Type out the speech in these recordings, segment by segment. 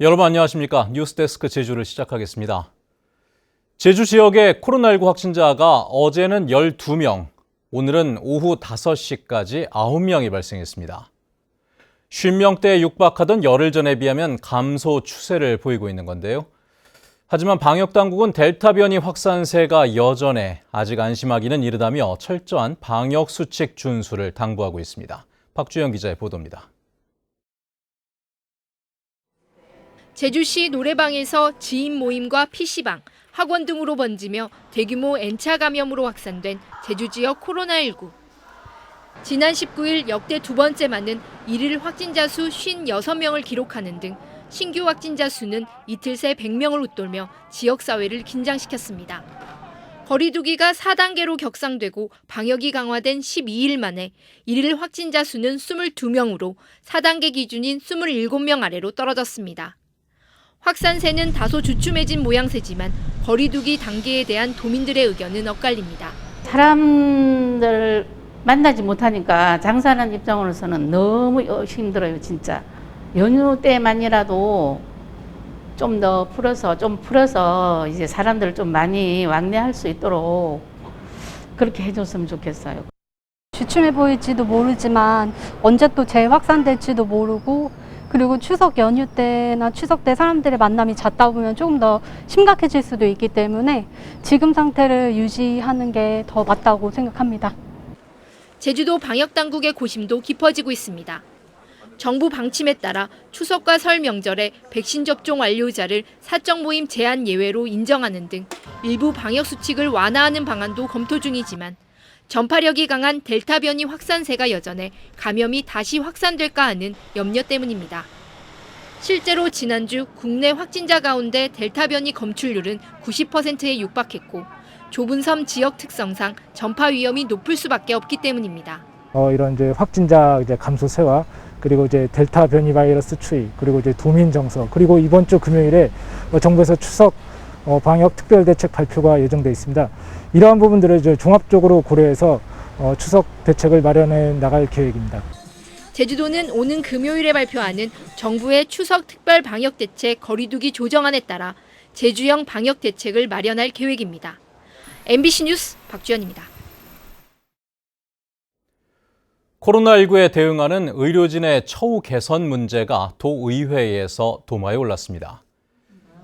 여러분 안녕하십니까? 뉴스데스크 제주를 시작하겠습니다. 제주 지역의 코로나19 확진자가 어제는 12명, 오늘은 오후 5시까지 9명이 발생했습니다. 50명대에 육박하던 열흘 전에 비하면 감소 추세를 보이고 있는 건데요. 하지만 방역당국은 델타 변이 확산세가 여전해 아직 안심하기는 이르다며 철저한 방역 수칙 준수를 당부하고 있습니다. 박주영 기자의 보도입니다. 제주시 노래방에서 지인 모임과 PC방, 학원 등으로 번지며 대규모 N차 감염으로 확산된 제주 지역 코로나19. 지난 19일 역대 두 번째 많은 일일 확진자 수 56명을 기록하는 등 신규 확진자 수는 이틀 새 100명을 웃돌며 지역사회를 긴장시켰습니다. 거리두기가 4단계로 격상되고 방역이 강화된 12일 만에 일일 확진자 수는 22명으로 4단계 기준인 27명 아래로 떨어졌습니다. 확산세는 다소 주춤해진 모양새지만 거리두기 단계에 대한 도민들의 의견은 엇갈립니다. 사람들 만나지 못하니까 장사하는 입장으로서는 너무 힘들어요, 진짜. 연휴 때만이라도 좀 풀어서 이제 사람들을 좀 많이 왕래할 수 있도록 그렇게 해줬으면 좋겠어요. 주춤해 보일지도 모르지만 언제 또 재확산될지도 모르고, 그리고 추석 연휴 때나 추석 때 사람들의 만남이 잦다 보면 조금 더 심각해질 수도 있기 때문에 지금 상태를 유지하는 게 더 맞다고 생각합니다. 제주도 방역당국의 고심도 깊어지고 있습니다. 정부 방침에 따라 추석과 설 명절에 백신 접종 완료자를 사적 모임 제한 예외로 인정하는 등 일부 방역 수칙을 완화하는 방안도 검토 중이지만 전파력이 강한 델타 변이 확산세가 여전해 감염이 다시 확산될까 하는 염려 때문입니다. 실제로 지난주 국내 확진자 가운데 델타 변이 검출률은 90%에 육박했고 좁은 섬 지역 특성상 전파 위험이 높을 수밖에 없기 때문입니다. 이런 이제 확진자 감소세와 그리고 이제 델타 변이 바이러스 추이, 그리고 이제 도민 정서, 그리고 이번 주 금요일에 정부에서 추석 방역 특별 대책 발표가 예정돼 있습니다. 이러한 부분들을 이제 종합적으로 고려해서 추석 대책을 마련해 나갈 계획입니다. 제주도는 오는 금요일에 발표하는 정부의 추석 특별 방역 대책 거리두기 조정안에 따라 제주형 방역 대책을 마련할 계획입니다. MBC 뉴스 박주연입니다. 코로나19에 대응하는 의료진의 처우 개선 문제가 도의회에서 도마에 올랐습니다.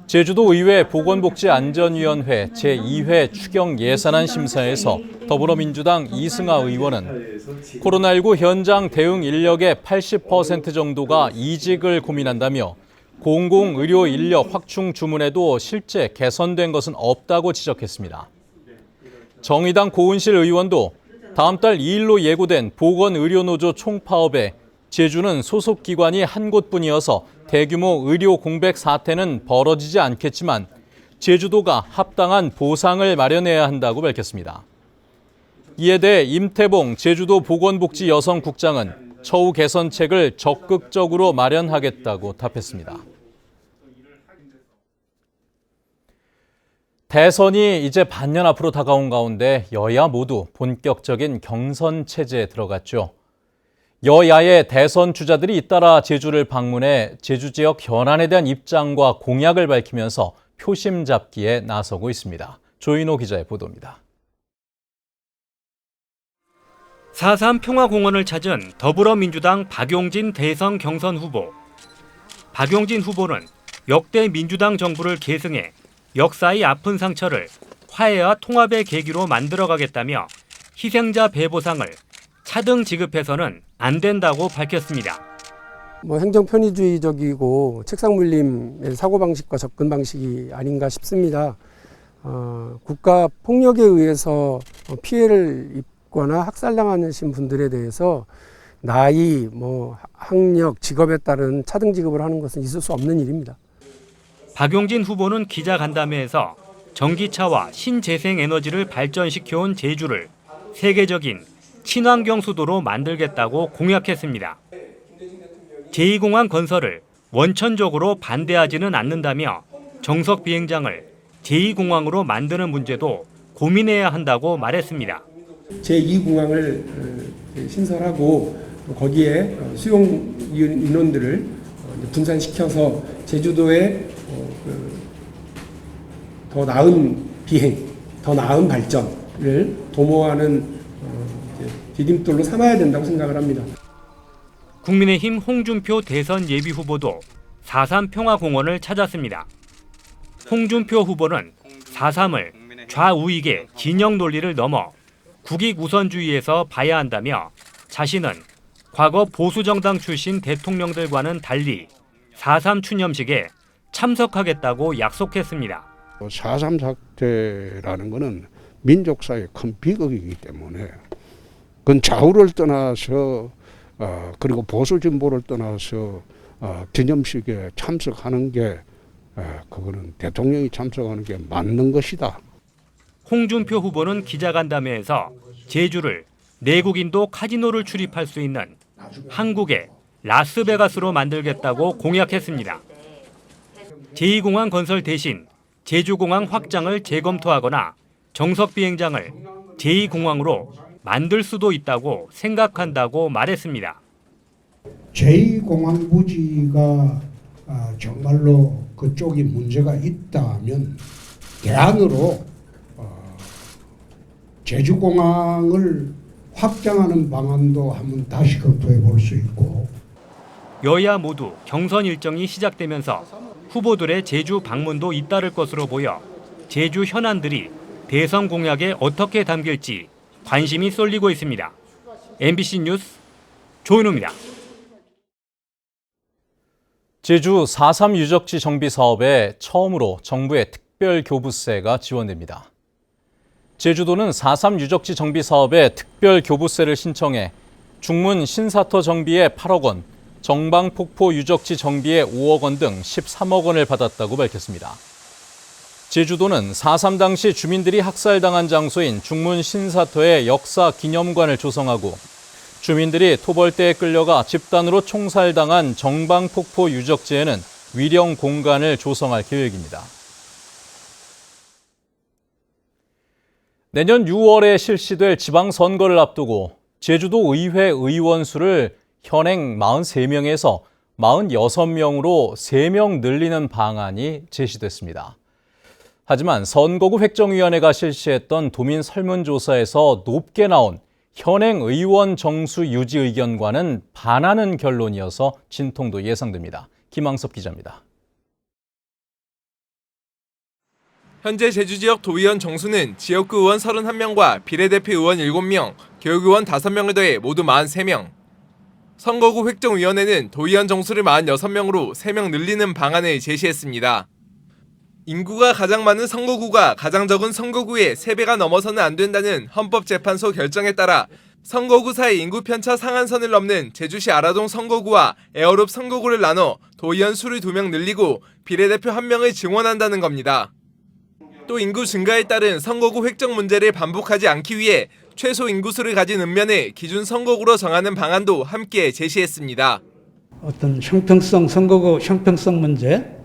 제주도 의회 보건복지안전위원회 제2회 추경 예산안 심사에서 더불어민주당 이승하 의원은 코로나19 현장 대응 인력의 80% 정도가 이직을 고민한다며 공공의료 인력 확충 주문에도 실제 개선된 것은 없다고 지적했습니다. 정의당 고은실 의원도 다음 달 2일로 예고된 보건의료노조 총파업에 제주는 소속 기관이 한 곳뿐이어서 대규모 의료 공백 사태는 벌어지지 않겠지만 제주도가 합당한 보상을 마련해야 한다고 밝혔습니다. 이에 대해 임태봉 제주도 보건복지여성국장은 처우 개선책을 적극적으로 마련하겠다고 답했습니다. 대선이 이제 반년 앞으로 다가온 가운데 여야 모두 본격적인 경선 체제에 들어갔죠. 여야의 대선 주자들이 잇따라 제주를 방문해 제주 지역 현안에 대한 입장과 공약을 밝히면서 표심 잡기에 나서고 있습니다. 조인호 기자의 보도입니다. 4.3 평화공원을 찾은 더불어민주당 박용진 대선 경선 후보. 박용진 후보는 역대 민주당 정부를 계승해 역사의 아픈 상처를 화해와 통합의 계기로 만들어가겠다며 희생자 배보상을 차등 지급해서는 안 된다고 밝혔습니다. 행정 편의주의적이고 책상 물림의 사고방식과 접근 방식이 아닌가 싶습니다. 국가 폭력에 의해서 피해를 입거나 학살당하신 분들에 대해서 나이, 학력, 직업에 따른 차등 지급을 하는 것은 있을 수 없는 일입니다. 박용진 후보는 기자간담회에서 전기차와 신재생에너지를 발전시켜온 제주를 세계적인 친환경 수도로 만들겠다고 공약했습니다. 제2공항 건설을 원천적으로 반대하지는 않는다며 정석 비행장을 제2공항으로 만드는 문제도 고민해야 한다고 말했습니다. 제2공항을 신설하고 거기에 수용 인원들을 분산시켜서 제주도의 더 나은 비행, 더 나은 발전을 도모하는 디딤돌로 삼아야 된다고 생각을 합니다. 국민의힘 홍준표 대선 예비 후보도 4.3 평화공원을 찾았습니다. 홍준표 후보는 4.3을 좌우익의 진영 논리를 넘어 국익 우선주의에서 봐야 한다며 자신은 과거 보수정당 출신 대통령들과는 달리 4.3 추념식에 참석하겠다고 약속했습니다. 4.3 사태라는 것은 민족사의 큰 비극이기 때문에 그건 좌우를 떠나서 그리고 보수 진보를 떠나서 기념식에 참석하는 게 그거는 대통령이 참석하는 게 맞는 것이다. 홍준표 후보는 기자간담회에서 제주를 내국인도 카지노를 출입할 수 있는 한국의 라스베가스로 만들겠다고 공약했습니다. 제2공항 건설 대신 제주공항 확장을 재검토하거나 정석 비행장을 제2공항으로 만들 수도 있다고 생각한다고 말했습니다. 제2공항 부지가 정말로 그쪽이 문제가 있다면 대안으로 제주공항을 확장하는 방안도 한번 다시 검토해 볼 수 있고. 여야 모두 경선 일정이 시작되면서 후보들의 제주 방문도 잇따를 것으로 보여 제주 현안들이 대선 공약에 어떻게 담길지 관심이 쏠리고 있습니다. MBC 뉴스 조은우입니다. 제주 4.3 유적지 정비 사업에 처음으로 정부의 특별교부세가 지원됩니다. 제주도는 4.3 유적지 정비 사업에 특별교부세를 신청해 중문 신사터 정비에 8억 원, 정방폭포 유적지 정비에 5억 원 등 13억 원을 받았다고 밝혔습니다. 제주도는 4.3 당시 주민들이 학살당한 장소인 중문 신사터에 역사 기념관을 조성하고 주민들이 토벌대에 끌려가 집단으로 총살당한 정방폭포 유적지에는 위령 공간을 조성할 계획입니다. 내년 6월에 실시될 지방선거를 앞두고 제주도 의회 의원 수를 현행 43명에서 46명으로 3명 늘리는 방안이 제시됐습니다. 하지만 선거구 획정위원회가 실시했던 도민 설문조사에서 높게 나온 현행 의원 정수 유지 의견과는 반하는 결론이어서 진통도 예상됩니다. 김항섭 기자입니다. 현재 제주 지역 도의원 정수는 지역구 의원 31명과 비례대표 의원 7명, 교육의원 5명을 더해 모두 43명. 선거구 획정위원회는 도의원 정수를 46명으로 3명 늘리는 방안을 제시했습니다. 인구가 가장 많은 선거구가 가장 적은 선거구의 3배가 넘어서는 안 된다는 헌법재판소 결정에 따라 선거구 사이 인구 편차 상한선을 넘는 제주시 아라동 선거구와 에어롭 선거구를 나눠 도의원 수를 2명 늘리고 비례대표 1명을 증원한다는 겁니다. 또 인구 증가에 따른 선거구 획정 문제를 반복하지 않기 위해 최소 인구수를 가진 읍면을 기준 선거구로 정하는 방안도 함께 제시했습니다. 어떤 형평성, 선거구 형평성 문제,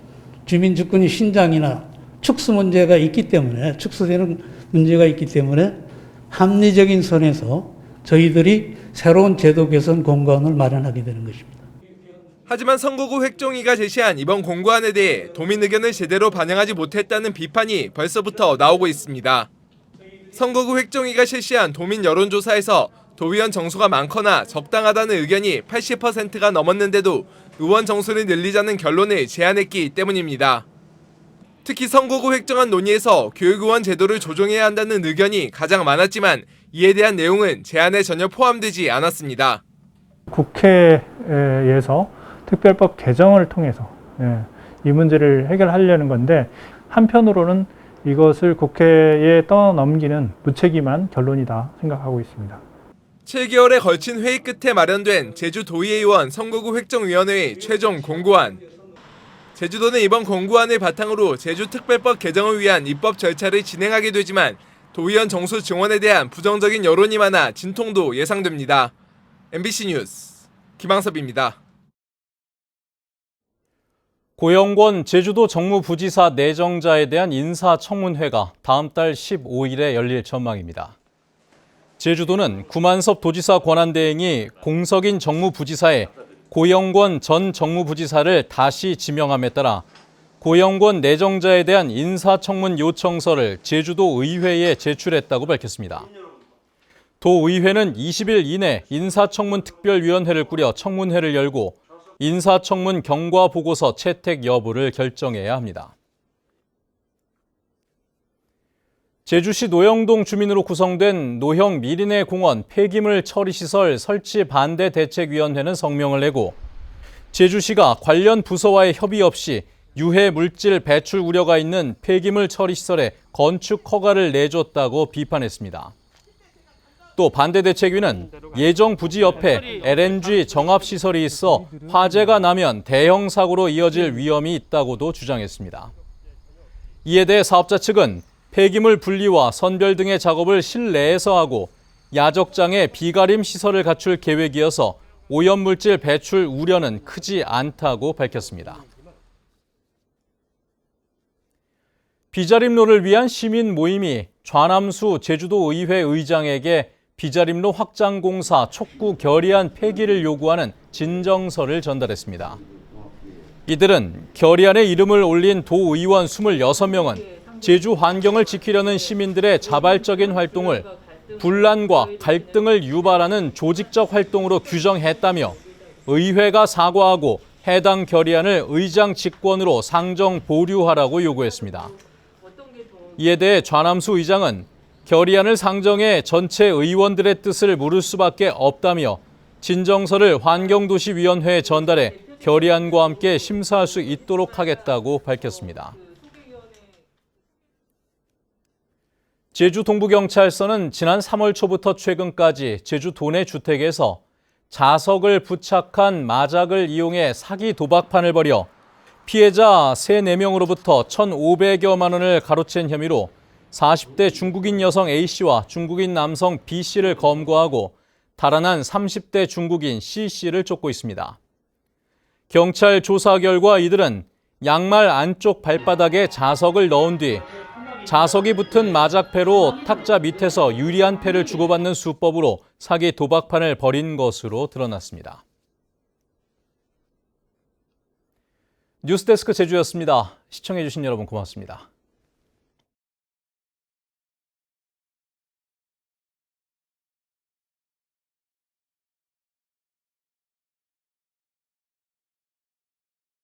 주민 주권의 신장이나 축소 문제가 있기 때문에, 축소되는 문제가 있기 때문에 합리적인 선에서 저희들이 새로운 제도 개선 공간을 마련하게 되는 것입니다. 하지만 선거구 획정위가 제시한 이번 공고안에 대해 도민 의견을 제대로 반영하지 못했다는 비판이 벌써부터 나오고 있습니다. 선거구 획정위가 실시한 도민 여론조사에서 도의원 정수가 많거나 적당하다는 의견이 80%가 넘었는데도 의원 정수를 늘리자는 결론을 제안했기 때문입니다. 특히 선거구 획정안 논의에서 교육의원 제도를 조정해야 한다는 의견이 가장 많았지만 이에 대한 내용은 제안에 전혀 포함되지 않았습니다. 국회에서 특별법 개정을 통해서 이 문제를 해결하려는 건데, 한편으로는 이것을 국회에 떠넘기는 무책임한 결론이다 생각하고 있습니다. 7개월에 걸친 회의 끝에 마련된 제주도의회의원 선거구 획정위원회의 최종 공고안. 제주도는 이번 공고안을 바탕으로 제주특별법 개정을 위한 입법 절차를 진행하게 되지만 도의원 정수 증원에 대한 부정적인 여론이 많아 진통도 예상됩니다. MBC 뉴스 김항섭입니다. 고영권 제주도 정무부지사 내정자에 대한 인사청문회가 다음 달 15일에 열릴 전망입니다. 제주도는 구만섭 도지사 권한대행이 공석인 정무부지사에 고영권 전 정무부지사를 다시 지명함에 따라 고영권 내정자에 대한 인사청문 요청서를 제주도 의회에 제출했다고 밝혔습니다. 도의회는 20일 이내 인사청문 특별위원회를 꾸려 청문회를 열고 인사청문 경과보고서 채택 여부를 결정해야 합니다. 제주시 노영동 주민으로 구성된 노형 미리네 공원 폐기물 처리시설 설치 반대 대책위원회는 성명을 내고 제주시가 관련 부서와의 협의 없이 유해 물질 배출 우려가 있는 폐기물 처리시설에 건축 허가를 내줬다고 비판했습니다. 또 반대대책위는 예정 부지 옆에 LNG 정합시설이 있어 화재가 나면 대형 사고로 이어질 위험이 있다고도 주장했습니다. 이에 대해 사업자 측은 폐기물 분리와 선별 등의 작업을 실내에서 하고 야적장에 비가림 시설을 갖출 계획이어서 오염물질 배출 우려는 크지 않다고 밝혔습니다. 비자림로를 위한 시민 모임이 좌남수 제주도의회 의장에게 비자림로 확장공사 촉구 결의안 폐기를 요구하는 진정서를 전달했습니다. 이들은 결의안에 이름을 올린 도의원 26명은 제주 환경을 지키려는 시민들의 자발적인 활동을 분란과 갈등을 유발하는 조직적 활동으로 규정했다며 의회가 사과하고 해당 결의안을 의장 직권으로 상정 보류하라고 요구했습니다. 이에 대해 좌남수 의장은 결의안을 상정해 전체 의원들의 뜻을 물을 수밖에 없다며 진정서를 환경도시위원회에 전달해 결의안과 함께 심사할 수 있도록 하겠다고 밝혔습니다. 제주 동부경찰서는 지난 3월 초부터 최근까지 제주 도내 주택에서 자석을 부착한 마작을 이용해 사기 도박판을 벌여 피해자 3, 4명으로부터 1,500여만 원을 가로챈 혐의로 40대 중국인 여성 A씨와 중국인 남성 B씨를 검거하고 달아난 30대 중국인 C씨를 쫓고 있습니다. 경찰 조사 결과 이들은 양말 안쪽 발바닥에 자석을 넣은 뒤 자석이 붙은 마작패로 탁자 밑에서 유리한 패를 주고받는 수법으로 사기 도박판을 벌인 것으로 드러났습니다. 뉴스데스크 제주였습니다. 시청해주신 여러분 고맙습니다.